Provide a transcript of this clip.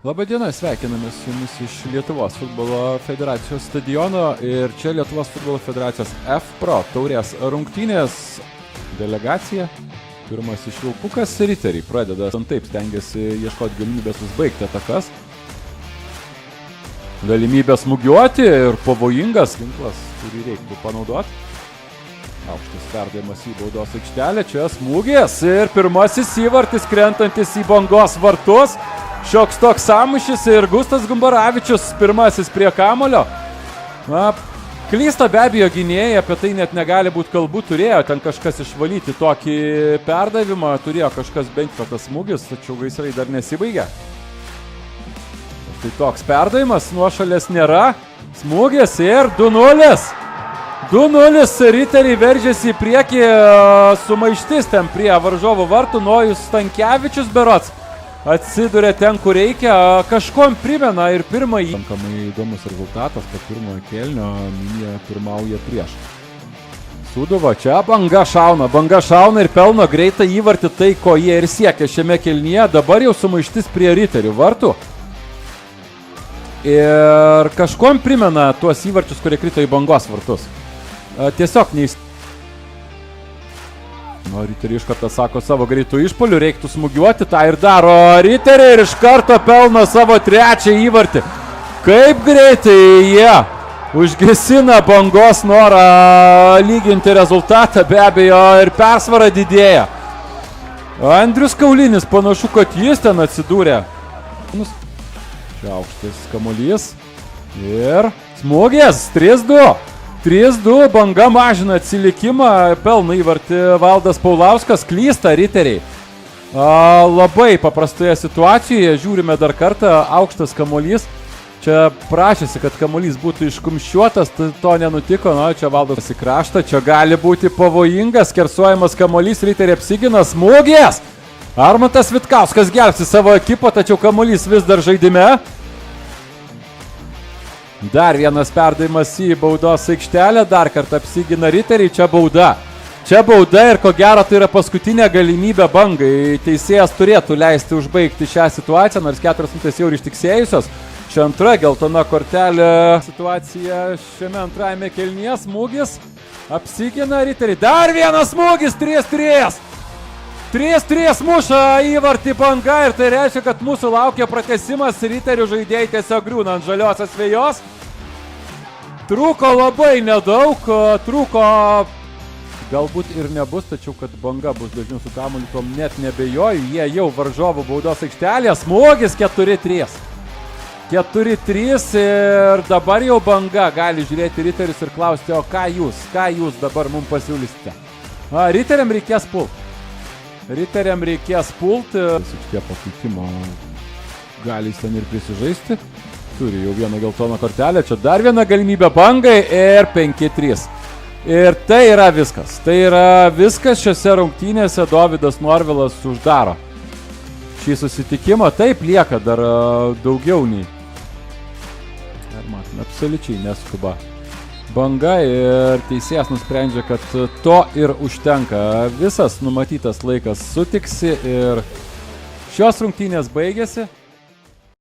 Labadiena, sveikinamės su jumis iš Lietuvos futbolo federacijos stadiono ir čia Lietuvos futbolo federacijos F-Pro taurės rungtynės delegacija. Pirmasis švilpukas riteriai pradeda, taip stengiasi ieškoti galimybės užbaigti atakas. Galimybės smūgiuoti ir pavojingas ginklas, kurį reiktų panaudoti. Aukštas perdavimas į baudos aikštelę, čia smūgis ir pirmasis įvartis krentantis į Bangos vartus. Šioks toks sąmyšis ir Gustas Gumbaravičius pirmasis prie kamulio. Klysta be abejo gynėjai, apie tai net negali būti kalbų, turėjo ten kažkas išvalyti tokį perdavimą, turėjo kažkas bent tas smūgis, tačiau gaisrai dar nesibaigė. Tai toks perdavimas, nuošalės nėra, smūgis ir 2-0. 2-0 riteriai veržėsi į priekį, sumaištis ten prie varžovo vartų, Nojus Stankevičius berods atsiduria ten, kur reikia, kažkom primena ir pirmąjį. Pakankamai įdomus rezultatas, kad pirmojo kėlinio Minija pirmauja prieš Sūduvą. Čia Banga šauna ir pelno greitą įvartį, tai ko jie ir siekia šiame kėlinyje. Dabar jau sumaištis prie riterių vartų. Ir kažkom primena tuos įvarčius, kurie krito į Bangos vartus. Tiesiog Riteriai iš karto sako savo greitų išpolių, reiktų smūgiuoti, tą ir daro riteriai ir iš karto pelno savo trečią įvartį. Kaip greitai jie užgesina Bangos norą lyginti rezultatą, be abejo, ir persvara didėja. Andrius Kaulinis, panašu, kad jis ten atsidūrė. Čia aukštas kamuolys ir smūgis, 3-2. 3-2, Banga mažina atsilikimą, pelno įvartį Valdas Paulauskas, klysta riteriai. Labai paprastoje situacijoje, žiūrime dar kartą, aukštas kamuolys. Čia prašėsi, kad kamuolys būtų iškumščiuotas, to nenutiko, čia Valdas į kraštą, čia gali būti pavojingas, kersuojamas kamuolys, riteriai apsigina, smūgis. Armantas Vitkauskas gelbsti savo ekipą, tačiau kamuolys vis dar žaidime. Dar vienas perdavimas į baudos aikštelę, dar kartą apsigina riteriai, čia bauda. Čia bauda ir ko gero tai yra paskutinė galimybė Bangai. Teisėjas turėtų leisti užbaigti šią situaciją, nors 4 minutės jau ir ištiksėjusios. Čia antra geltona kortelė situacija šiame antrajame kėlinyje, smūgis, apsigina riteriai. Dar vienas smūgis, 3-3. 3-3 muša įvartį Banga ir tai reiškia, kad mūsų laukia pratęsimas, riterių žaidėjai tiesiog griūna ant žaliosios vėjos. Trūko labai nedaug, trūko galbūt ir nebus, tačiau kad Banga bus dažniau su kamuoliu, tom net nebejoju, jie jau varžovų baudos aikštelėje, smūgis 4-3. 4-3 ir dabar jau Banga gali žiūrėti riterius ir klausti, o ką jūs dabar mums pasiūlysite? Riteriam reikės pult. Riteriam reikės pulti. Šitie pakeitimo gali ten ir prisižaisti. Turi jau vieną geltoną kortelę. Čia dar viena galimybė Bangai ir 5-3. Ir tai yra viskas. Tai yra viskas šiose rungtynėse. Dovydas Norvilas uždaro šį susitikimą. Taip lieka dar daugiau nei. Ir matome, absoliučiai neskuba Banga ir teisėjas nusprendžia, kad to ir užtenka. Visas numatytas laikas sutiksi ir šios rungtynės baigėsi.